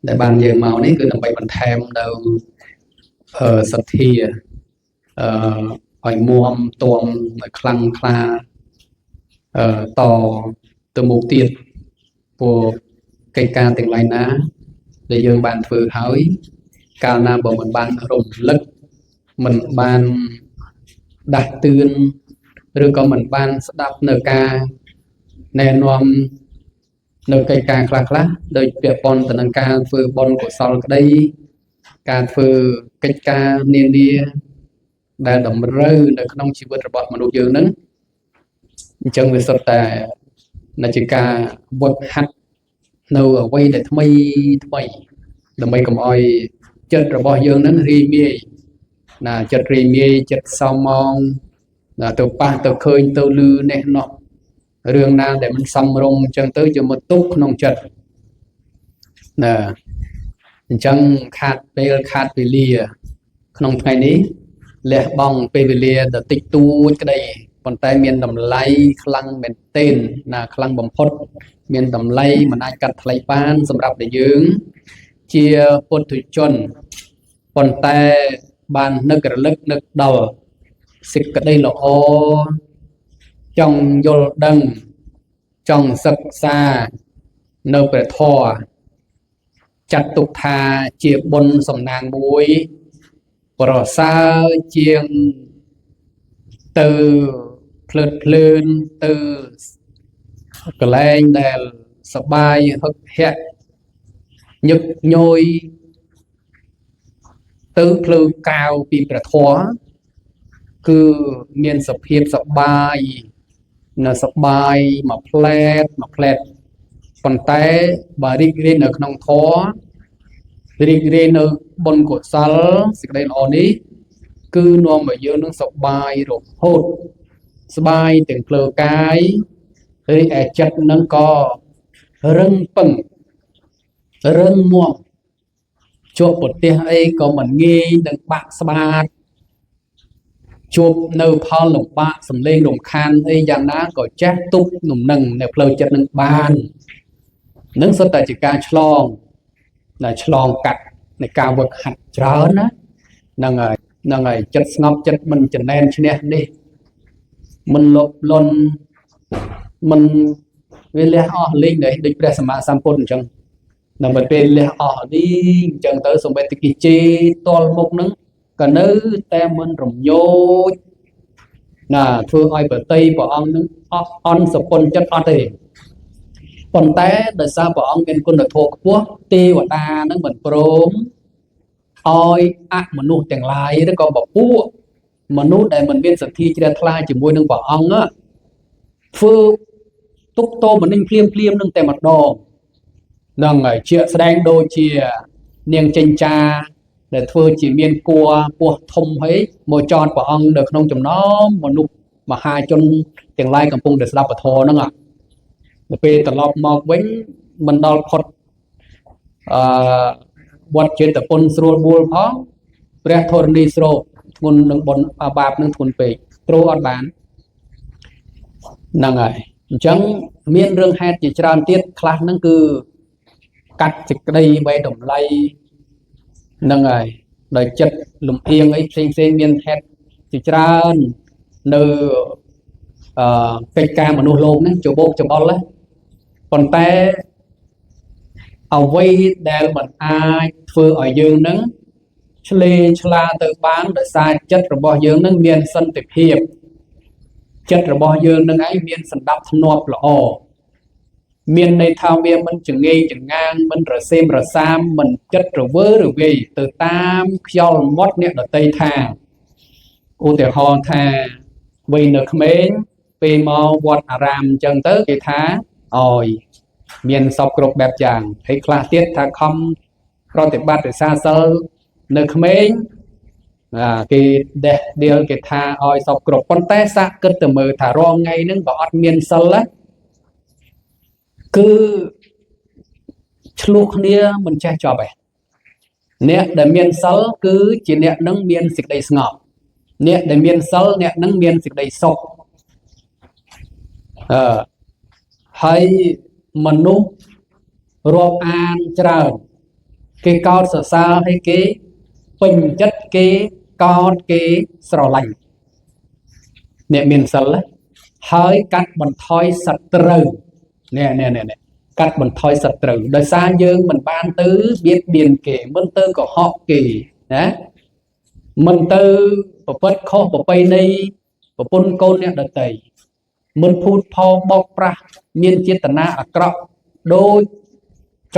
ដែលបានយើងមកនេះគឺដើម្បីបន្ថែមនៅសទ្ធាឲ្យមួមទំឲ្យខ្លាំងក្លាតទៅមុខទៀតព្រោះកិច្ចការទាំងឡាយណាដែលយើងបានធ្វើហើយកាលណាបើមិនបានរំលឹកមិនបានដាស់តឿនឬក៏មិនបានស្ដាប់នៅការណែនាំនៅកិច្ចការខ្លះដោយពាក់ព័ន្ធទៅនឹងការធ្វើបុណ្យកុសលក្តីការធ្វើកិច្ចការនានាដែលតម្រូវនៅក្នុងជីវិតរបស់មនុស្សយើងហ្នឹងអញ្ចឹងវាសុទ្ធតែជាការវឹកហាត់នៅអ្វីដែលថ្មីដើម្បីកុំឲ្យចិត្តរបស់យើងហ្នឹងរីមាយចិត្តរីមាយចិត្តសោមម៉ងទៅប៉ះទៅឃើញទៅលឺនេះនោះរឿងណាដែលមិនសមរម្យអញ្ចឹងទៅជាមកទុកក្នុងចិត្តអញ្ចឹងខាតពេលខាតវេលាក្នុងថ្ងៃនេះលះបង់ពេលវេលាទៅតិចតួចក្តីប៉ុន្តែមានតម្លៃខ្លាំងមែនទែនខ្លាំងបំផុតមានតម្លៃមិនអាចកាត់ថ្លៃបានសម្រាប់តែយើងជាពុទ្ធជនប៉ុន្តែបាននឹករលឹកនឹកដល់សេចក្តីល្អចង់យល់ដឹងចង់សិក្សានៅព្រះធម៌ចាត់ទុកថាជាបុណ្យសំណាងមួយប្រសើរជាងទៅភ្លើតភ្លើនទៅកន្លែងដែលសបាយហឹកហាក់ញឹកញយទៅភ្លើកាវពីព្រះធម៌គឺមានសភាពសបាយនៅសបាយមួយផ្លែតប៉ុន្តែបើរីករាយនៅក្នុងធម៌រីករាយនៅបុណ្យកុសលសេចក្តីល្អនេះគឺនាំឲ្យយើងនឹងសបាយរហូតស្បាយទាំងផ្លូវកាយរីឯចិត្តនឹងក៏រឹងពឹងរឹងមាំជួបប្រទេសអីក៏មិនងាយនឹងបាក់ស្បាតជួបនៅផលលំបាកសំលេងរំខានអីយ៉ាងណាក៏ចេះទប់នំនឹងនៅផ្លូវចិត្តនឹងបាននឹងសុទ្ធតែជាការឆ្លងកាត់នៃការវឹកហាត់ច្រើនណាហ្នឹងហើយចិត្តស្ងប់ចិត្តមិនចំណែនឈ្នះនេះមិនលបលន់មិនវាលះអស់លេងដែរដូចព្រះសម្មាសម្ពុទ្ធអញ្ចឹងដើម្បីពេលលះអស់នេះអញ្ចឹងទៅសំបីតិគិជេតលមុខហ្នឹងក៏នៅតែមិនរំញោចធ្វើឲ្យប្រតិព្រះអង្គនឹងអន់សពុនចិត្តអត់ទេប៉ុន្តែដោយសារព្រះអង្គមានគុណធម៌ខ្ពស់ទេវតានឹងមិនព្រមឲ្យអមនុស្សទាំងឡាយឬក៏បពួកមនុស្សដែលមិនមានសទ្ធាជ្រះថ្លាជាមួយនឹងព្រះអង្គធ្វើទុកតោមនិញភ្លាមនឹងតែម្ដងហ្នឹងហើយជាស្ដែងដូចជានាងចិញ្ចាដែលធ្វើជាមានគួរពោះធំហើយមកចតព្រះអង្គនៅក្នុងចំណោមមនុស្សមហាជនទាំងឡាយកំពុងតែស្ដាប់ពធហ្នឹងដល់ពេលត្រឡប់មកវិញមិនដល់ផុតវត្តចេតពុនស្រួលបួលផងព្រះធរណីស្រោបធ្ងន់នឹងបុណ្យបាបនឹងធ្ងន់ពេកទ្រអត់បានហ្នឹងហើយអញ្ចឹងមានរឿងហេតុជាច្រើនទៀតខ្លះហ្នឹងគឺកាត់សេចក្តីបីតម្លៃហ្នឹងហើយដោយចិត្តលំអៀងអីផ្សេងមានហេតុជាច្រើននៅកិច្ចការមនុស្សលោកហ្នឹងច្បោកច្បល់ប៉ុន្តែអ្វីដែលមិនអាចធ្វើឲ្យយើងនឹងឆ្លេឆ្លាទៅបានដោយសារចិត្តរបស់យើងនឹងមានសន្តិភាពចិត្តរបស់យើងនឹងឯងមានសណ្ដាប់ធ្នាប់ល្អមានន័យថាវាមិនចងេងចងាងមិនរសេមរសាមមិនចិត្តរវើរវាយទៅតាមខ្យល់មាត់អ្នកដតីថាឧទាហរណ៍ថាវ័យនៅក្មេងពេលមកវត្តអារាមអញ្ចឹងទៅគេថាអោយមានសពគ្រប់បែបយ៉ាងហើយខ្លះទៀតថាខំប្រតិបត្តិសាសិលនៅក្មេងគេដេះដៀលគេថាឲ្យសពគ្រប់ប៉ុន្តែសាកគិតទៅមើលថារាល់ថ្ងៃហ្នឹងបើអត់មានសិលគឺឆ្លោះគ្នាមិនចេះចប់ឯងអ្នកដែលមានសិលគឺជាអ្នកនឹងមានសេចក្តីស្ងប់អ្នកដែលមានសិលអ្នកនឹងមានសេចក្តីសុខហើយមនុស្ស រាប់អានច្រើនគេកោតសរសើរឲ្យគេពេញចិត្តគេកោតគេស្រឡាញ់អ្នកមានសិលហើយកាត់បន្ថយសត្រូវនេះកាត់បន្ថយសត្រូវដោយសារយើងមិនបានទៅបៀតបៀនគេមិនទៅកុហកគេណាមិនទៅប្រព្រឹត្តខុសប្រពៃណីប្រពន្ធកូនអ្នកដទៃមិនភូតផលបោកប្រាស់មានចេតនាអាក្រក់ដូច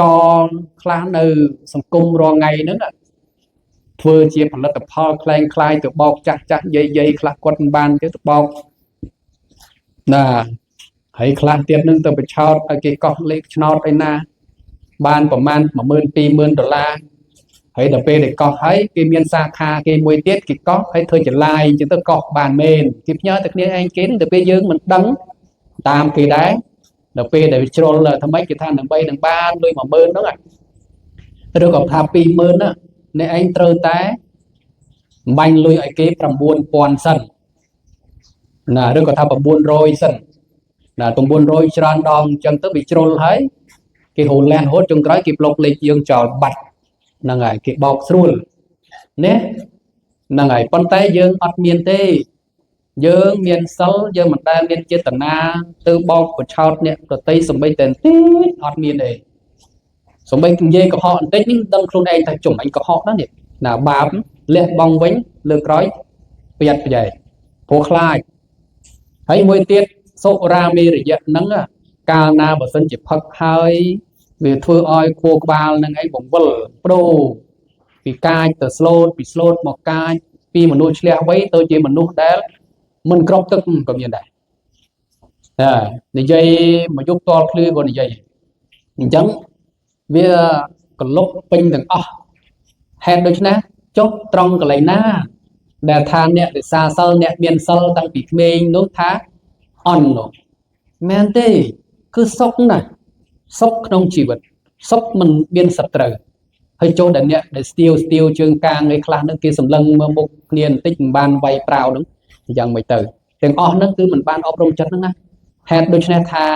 ចងខ្លះនៅសង្គមរងថ្ងៃហ្នឹងធ្វើជាផលិតផលคล้ายคล้ายទៅបោកចាស់ចាស់យាយខ្លះគាត់មិនបានទៅបោកណាហើយខ្លះទៀតនឹងទៅបញ្ឆោតឲ្យគេកោះលេខឆ្នោតឯណាបានប្រមាណ$12000ហើយដល់ពេលដែលកោះហើយគេមានសាខាគេមួយទៀតគេកោះហើយធ្វើចលាយអញ្ចឹងទៅកោះបានមែនគេផ្ញើទៅគ្នាឯងគេទៅពេលយើងមិនដឹងតាមគេដែរដល់ពេលដែលជ្រុលថ្មីគេថាដើម្បីនឹងបានលុយ10000ហ្នឹងឬក៏ថា20000ហ្នឹងអ្នកឯងត្រូវតែបាញ់លុយឲ្យគេ9000សិនណាឬក៏ថា900សិនណា900ច្រើនដងអញ្ចឹងទៅវាជ្រុលហើយគេហូរលែនរហូតចុងក្រោយគេប្លុកលេខយើងចោលបាត់ហ្នឹងហើយគេបោកស្រួលណាហ្នឹងហើយប៉ុន្តែយើងអត់មានទេយើងមានសិលយើងមិនដែលមានចេតនាទៅបោកបញ្ឆោតអ្នកប្រតិសម្បីតែបន្តិចអត់មានទេសម្បីនិយាយកុហកបន្តិចនេះដឹងខ្លួនឯងថាចំអញកុហកណានេះណាបាបលះបង់វិញលើក្រោយប្រយ័ត្នប្រយែងព្រោះខ្លាចហើយមួយទៀតសុរាមេរយៈហ្នឹងកាលណាបើសិនជាផឹកហើយវាធ្វើឲ្យខួរក្បាលនឹងឯងបង្វិលប្ដូរពីកាចទៅស្លូតពីស្លូតមកកាចពីមនុស្សឆ្លះវៃទៅជាមនុស្សដែលមិនគ្រប់ទឹកក៏មានដែរនិយាយមកយប់តលភ្លឺក៏និយាយអញ្ចឹងវាកលុកពេញទាំងអស់ហេតុដូច្នេះចុះត្រង់កន្លែងណាដែលថាអ្នករិសាសិលអ្នកមានសិលតាំងពីក្មេងនោះថាអន់នោះមែនទេគឺសុខណាស់សុខក្នុងជីវិតសុខមិនមានសត្រូវហើយចូលតែអ្នកដែលស្ទាវជើងកាងឯខ្លះនឹងគេសម្លឹងមើលមុខគ្នាបន្តិចមិនបានវាយប្រាវនឹងយ៉ាងម៉េចទៅទាំងអស់ហ្នឹងគឺមិនបានអប់រំចិត្តហ្នឹងណាហេតុដូច្នេះថា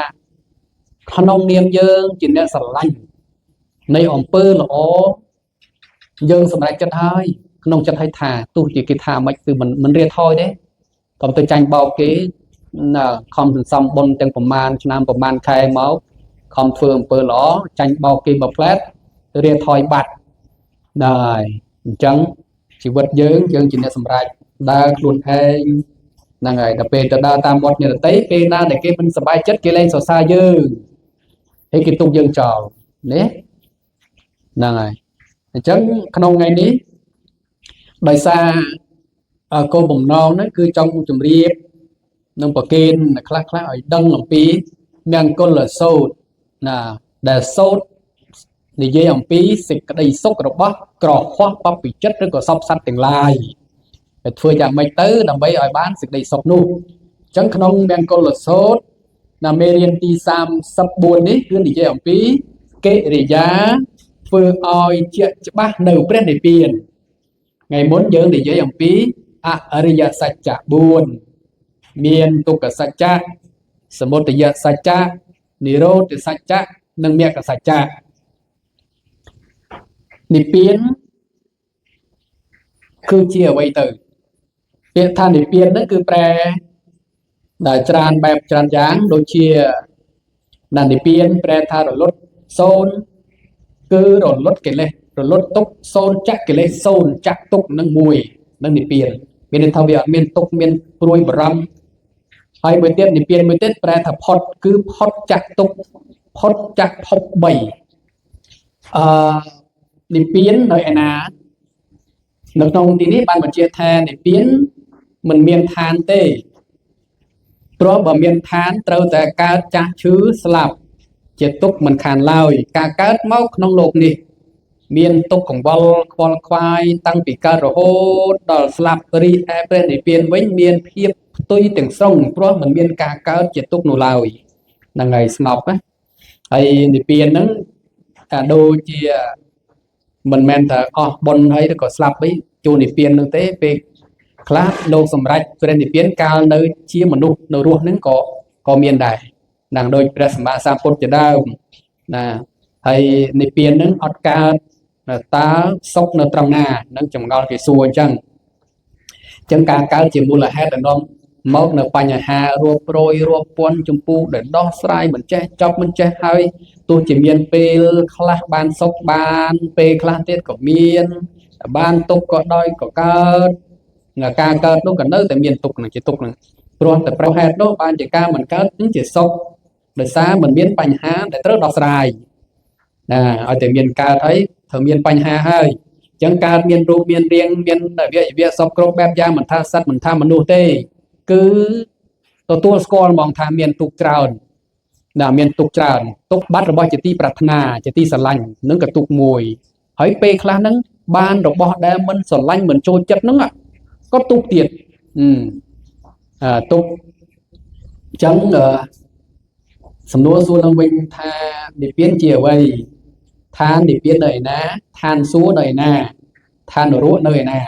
ក្នុងនាមយើងជាអ្នកស្រឡាញ់នៃអំពើល្អយើងសម្រេចចិត្តហើយក្នុងចិត្តឲ្យថាទោះជាគេថាមិនគឺមិនរៀថយទេកុំទៅចាញ់បោកគេខំសន្សំបុណ្យទាំងប្រមាណឆ្នាំប្រមាណខែមកខំធ្វើអំពើល្អចាញ់បោកគេមួយផ្លែតរៀថយបាត់ដែរអញ្ចឹងជីវិតយើងជាអ្នកសម្រេចដើរខ្លួនឯងហ្នឹងហើយដល់ពេលទៅដើរតាមវត្តអ្នកដទៃពេលណាដែលគេមិនសប្បាយចិត្តគេលែងសរសើរយើងហើយគេទុកយើងចោលនេះហ្នឹងហើយអញ្ចឹងក្នុងថ្ងៃនេះដោយសារគោលបំណងហ្នឹងគឺចង់ជម្រាបនឹងប្រកេនខ្លះឲ្យដឹងអំពីមង្គលសូត្រណាដែលសូត្រនិយាយអំពីសេចក្តីសុខរបស់ក្រហមបព្វជិតឬក៏សពសត្វទាំងឡាយតែធ្វើយ៉ាងម៉េចទៅដើម្បីឲ្យបានសេចក្តីសុខនោះអញ្ចឹងក្នុងមង្គលសូត្រណាមេរៀនទី34នេះគឺនិយាយអំពីកិរិយាធ្វើឲ្យជាក់ច្បាស់នៅព្រះនិព្វានថ្ងៃមុនយើងនិយាយអំពីអរិយសច្ចៈ4មានទុក្ខសច្ចៈសមុទយសច្ចៈនិរោធសច្ចៈនិងមគ្គសច្ចៈនិព្វានគឺជាអ្វីទៅពាក្យថានិព្វានហ្នឹងគឺប្រែដែលច្រើនបែបច្រើនយ៉ាងដូចជានិព្វានប្រែថារលត់សូន្យគឺរលត់កិលេសរលត់ទុក្ខសូន្យចាក់កិលេសសូន្យចាក់ទុក្ខនឹងមួយនឹងនិព្វានមានន័យថាវាអត់មានទុក្ខមានព្រួយបារម្ភហើយមួយទៀតនិព្វានមួយទៀតប្រែថាផុតគឺផុតចាក់ទុក្ខផុតចាក់ភព3និព្វាននៅឯណានៅក្នុងទីនេះបានបញ្ជាក់ថានិព្វានមិនមានឋានទេព្រោះបើមានឋានត្រូវតែកើតចាស់ឈឺស្លាប់ជាទុក្ខមិនខានឡើយការកើតមកក្នុងโลกនេះមានទុក្ខកង្វល់ខ្វល់ខ្វាយតាំងពីកើតរហូតដល់ស្លាប់រីឯព្រះនិព្វានវិញមានភាពផ្ទុយទាំងស្រុងព្រោះមិនមានការកើតជាទុក្ខនោះឡើយហ្នឹងហើយស្ងប់ណាហើយនិព្វានហ្នឹងថាដូចជាមិនមែនថាអស់បុណ្យហើយឬក៏ស្លាប់វិញចូលនិព្វាននឹងទេពេលខ្លះលោកសម្រេចព្រះនិព្វានកាលនៅជាមនុស្សនៅរស់ហ្នឹងក៏មានដែរនឹងដូចព្រះសម្មាសម្ពុទ្ធជាដើមណា hay nị piên nâng ọt cao ta sốc nó trong na nâng chồng ngon cái xua chăng chẳng cả cao chỉ mua là hết rồi non mốt nó phải nhà hà rùa proi rùa pon chum pu để đo sai mình che chọc mình che hơi tôi chỉ miền pe class ban sốc ban pe class tiết của miền ban tục có đôi có cao là ca cao nó cần nơi tại miền tục này chỉ tục này rồi tại pro hết đó ban chỉ ca mình cao chỉ sốc để xa mình biến bành há để rất đo sai ở tại miền cao thấy thường miền bành hà hơi chẳng cao miền ruộng miền riêng miền đại việt sọc crop bẹp da mình tha sắt mình tha mình nuôi tê cứตัวสกอลมองทางเมียนตุกจราน่ะเมียนตุกจราตุกบัดระบายจะตีปรารถนาจะตีสลังนึกกับตุกมวยเฮ้ยเปคลานั้นบ้านดอกบอดได้มันสลังเหมือนโจรจัดนึงอ่ะก็ตุกเตียดตุกจังสำนวนส่วนลังวินทาดิเปียนเจียวไว้ทานดิเปียนหน่อยนะทานซูหน่อยนะทานรู้หน่อยนะ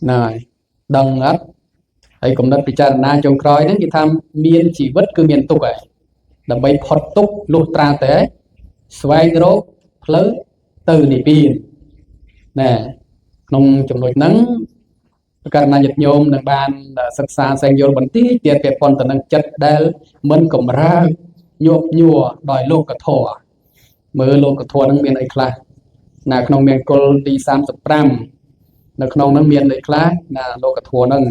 หน่อยดังอัดไอ้กลุ่มนักพิจารณาจงคอยนั้นที่ทำเมียนชีวิตคือเมียนตุกไอ้ดับใบพอดตุกลูกตราแต่สวายโรคเพลตื่นในปีนน่ะนงจำนวนนั้นการนายโยมในบ้านศึกษาแสงโยนบันทีเตียนเก็บปอนตนังจัดได้เหมือนกับร่างโยกยัวดอยโลกกระทอเมื่อโลกกระทอนั้นเมียนไอ้คลาน่ะขนมเมียนกลดี30 น่ะขนมนั้นเมียนไอ้คลาน่ะโลกกระทอนั้น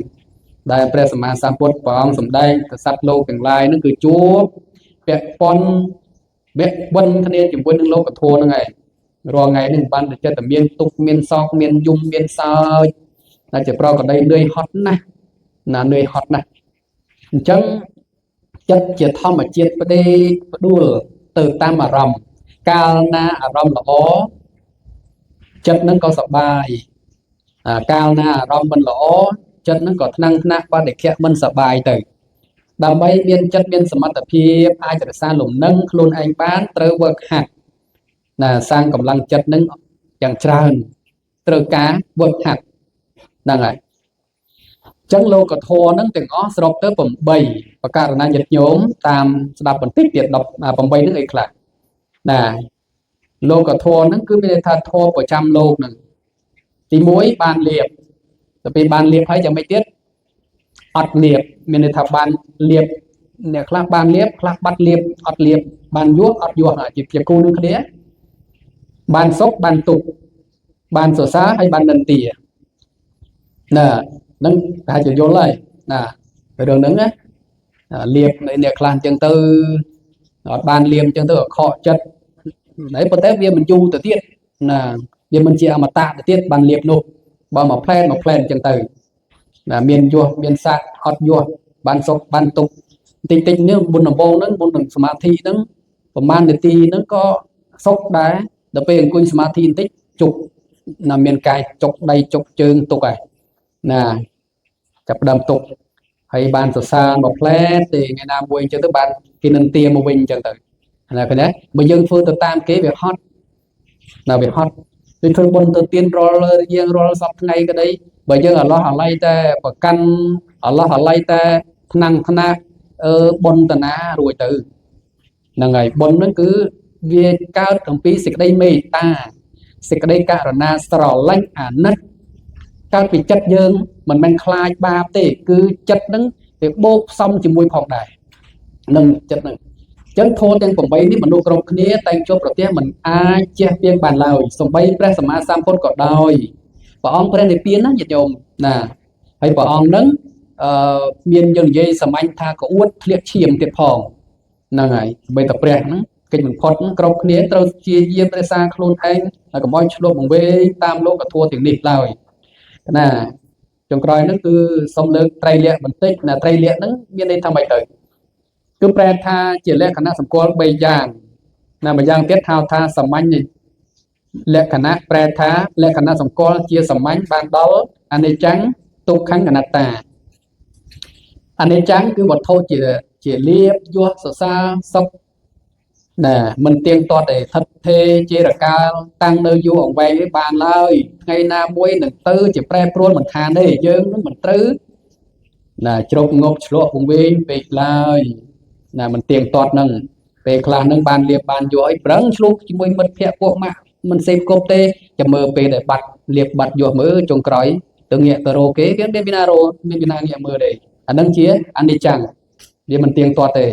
ได้เปรสมาสามพุทธปองสมได้แต่สัตว์โลกอย่างไรนั่นคือจูบเปียปอนเบ็ดบนคะแนนจุดบนหนึ่งโลกกับทัวนั่งไงรอไงหนึ่งปันจะแต่เมียนตุกเมียนซอกเมียนยุ่มเมียนซอยน่าจะปรากฏได้เนื่อยฮอตนะน่าเนื่อยฮอตนะจังจัดเจียทอมมาเจียดไปได้ดูตื่นตามอารมณ์กาลนาอารมณ์ละอ้อจัดนั่งก็สบายกาลนาอารมณ์มันละอ้อจัดนั้นก็นั่งหน้าว่าเด็กแค่มันสบายแต่ดำใบเมียนจัดเมียนสมรรถเพียบอาจจะสร้างหลุมนั่งคลุนไอ้บ้านเตอเวิร์กหักสร้างกำลังจัดนั้นอย่างเจริญเตอกาเวิร์กหักนั่นไงจังโลกโทนั้นถึงอ้อสรบเตอผมใบประกาศนายหยัดโยมตามสดับบันทึกเดียดดอกผมใบนั่นเองครับโลกโทนั้นคือเป็นธาตุโทประจำโลกหนึ่งตีมวยบานเรียบแต่เป็นบานเรียบให้จะไม่เตี้ยอัดเรียบมีในทับบานเรียบเนี่ยคลาบบานเรียบคลาบบัดเรียบอัดเรียบบานยั่วอัดยั่วจิบเจียกูนึงคนนี้บานซบบานตุกบานโซซาให้บานดันตีน่ะนั่นให้จะโยนเลยน่ะไปเรื่องนั้นนะเรียบในเนี่ยคลานจังตือบานเรียบจังตือขอจัดไหนประเทศเวียมันยูแต่เตี้ยน่ะเวียมันเจียมาตาแต่เตี้ยบานเรียบนู่บ่มาแพลนจังตือเมียนยัวเมียนซาอัดยัวบานซบบานตุกติงเนี่ยบุญหนโบนั้นบุญหนสมาธินั้นประมาณเดือนตีนั้นก็ซบได้เดี๋ยวไปกุญสมาธิติจุกเมียนกายจุกใดจุกเชิงตุกไอ้จับดำตุกให้บานสซาบอกแพร่ตีไงนาบุญจังตัวบานกินนันเตียมาวิ่งจังตัวอะไรกันเนี่ยมายังฟื้นตัวตามเก๋แบบฮอตแบบฮอตเป็นคนบนตัวเตียนรอเลยยังรอสับไงก็ได้bây giờ Allah halai ta và căn Allah halai ta năng thana bon tana rồi từ là ngày bon nó cứ về cao trong pi xịt đây mê ta xịt đây cả rồi na sờ lanh nứt cao bị chất dương mình mang khai ba tê cứ chất đứng để bốc xong chỉ mùi phòng đài nâng chất nâng chân thô trên phòng bay ní mình nuôi cọp kia tay choประเทศmình ai che tiền bàn lào sòng bay pre sầm ma sam phôn cọt đôi bà ông pre này tiền á nhiệt nhôm nè hay bà ông nâng miền dân dây sầm anh tha có uất liệt chiêm tiệt phòng nè ngày bây tập pre nè cái mình phật cọp kia trâu chia diêm pre sa khôn anh là có mọi lô bằng bê tam lô cả thua tiền nịt lào nè trong coi nó cứ xong lớn trai liệt mình tích là trai liệt nó miền đây tham bài tới cứ pre tha chỉ lẽ khả năng sầm quan bày giang là bày giang tiết thao tha sầm anh này lẽ khả năng pre tha lẽ khả năng sầm quan chia sầm anh ban đó anh ấy trắng tục kháng khả năng ta anh ấy trắng cứ một thôi chỉ liệp vua sờ xa sốc nè mình tiền to để thật thê chia là cao tăng nơi vua ông vay với bàn lời ngày nào muối đừng tư chỉ pre pro mình thàn đây dương nó mình tứ là chụp ngọc chụp cùng bên về lời là mình tiền toát nâng ពេលខ្លះនឹងបានលៀបបានយកឲ្យប្រឹងឆ្លុះជាមួយមិត្តភ័ក្តិពួកម៉ាក់មិនសេពគប់ទេចាំមើលពេលដែលបាត់លៀបបាត់យកមើលចុងក្រោយទៅងាកទៅរកគេមានពីណារកមានពីណាងាកមើលទេអានឹងជាអនិច្ចំវាមិនទៀងទាត់ទេ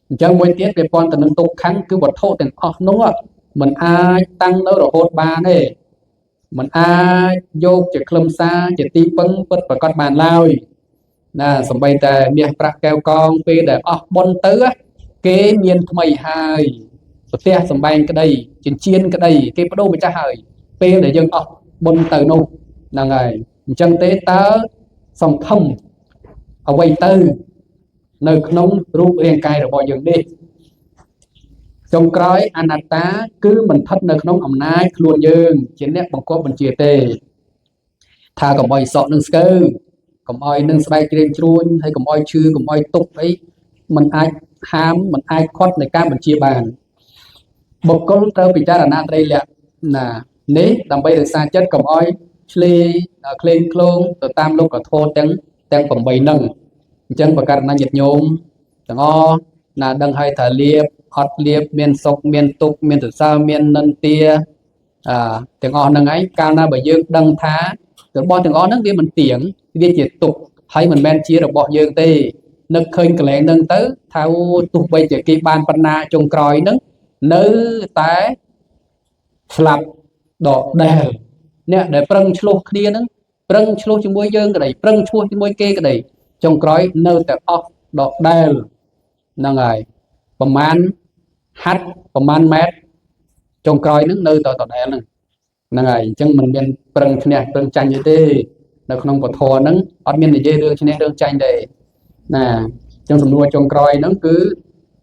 អញ្ចឹងមួយទៀតវាព័ន្ធទៅនឹងទុក្ខំគឺវត្ថុទាំងអស់នោះมันអាចតាំងនៅរហូតបានទេมันអាចយកជាខ្លឹមសារជាទីពឹងពិតប្រកបបានឡើយណាសំបីតែមាសប្រាក់កែវកងពេលដែលអស់បុណ្យទៅគេមានថ្មីហើយប្រទេសសំបែងក្តីចិញ្ចៀនក្តីគេបដូរម្ចាស់ហើយពេលដែលយើងអស់បុណ្យទៅនោះហ្នឹងហើយអញ្ចឹងទេតើសង្ឃឹមអ្វីទៅនៅក្នុងរូបរាងកាយរបស់យើងនេះចុងក្រោយអនត្តាគឺមិនស្ថិតនៅក្នុងអំណាចខ្លួនយើងជាអ្នកបង្គាប់បញ្ជាទេថាកុំឲ្យសក់នឹងស្កើកុំឲ្យនឹងស្បែកជ្រៀងជ្រួញហើយកុំឲ្យឈឺកុំឲ្យទុកអីมันអាចហាមมันអាចខាត់នៃការបញ្ជាបានបុគ្គលត្រូវពិចារណាត្រីលក្ខណានេះដើម្បីរក្សាចិត្តកុំឲ្យឆ្លេក្លែងក្លងទៅតាមលោកធម៌ទាំង8ហ្នឹងអញ្ចឹងបករណញាតិញោមទាំងអស់ណាដឹងឲ្យថាលៀបអត់លៀបមានសុខមានទុក្ខមានសរសើរមាននិន្ទាទាំងអស់ហ្នឹងឯងកាលណាបើយើងដឹងថារបស់ទាំងអស់ហ្នឹងវាមិនទៀងវាជាទុក្ខហើយមិនមែនជារបស់យើងទេនឹកឃើញកន្លែងហ្នឹងទៅថាទោះបីជាគេបានបណ្ណាចុងក្រោយហ្នឹងនៅតែស្លាប់ដដែលអ្នកដែលប្រឹងឆ្លោះគ្នាហ្នឹងប្រឹងឆ្លោះជាមួយយើងក្តីប្រឹងឆ្លោះជាមួយគេក្តីចុងក្រោយនៅតែអស់ដដែលហ្នឹងហើយប្រមាណហាត់ប្រមាណម៉ែត្រចុងក្រោយហ្នឹងនៅតែដដែលហ្នឹងហើយអញ្ចឹងមិនមានប្រឹងឈ្នះប្រឹងចាញ់ទេនៅក្នុងពធហ្នឹងអត់មាននិយាយរឿងឈ្នះរឿងចាញ់ទេណាអញ្ចឹងសំណួរចុងក្រោយហ្នឹងគឺ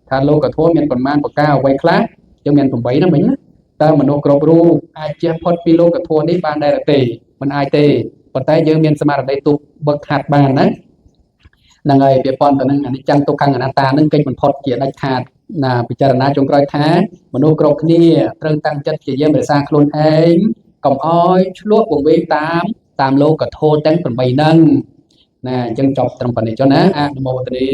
ថាលោកធម៌មានប្រមាណប្រការអ្វីខ្លះយើងមាន8ហ្នឹងមិញណាតើមនុស្សគ្រប់រូបអាចជះផុតពីលោកធម៌នេះបានដែរទេមិនអាចទេប៉ុន្តែយើងមានស្មារតីទុកបឹកហាត់បានណាហ្នឹងហើយវាប៉ុន្តែនឹងអនិច្ចំទុក្ខំអនត្តានឹងគេចបន្ផុតជាដាច់ខាតណាពិចារណាចុងក្រោយថាមនុស្សគ្រប់គ្នាត្រូវតាំងចិត្តជាយើងរក្សាខ្លួនឯងកុំអោយឆ្លោះវង្វេងតាមលោកធម៌ទាំង8ហ្នឹងណាអញ្ចឹងចប់ត្រឹមប៉ុណ្្នេះចុះណាអនុមោទនា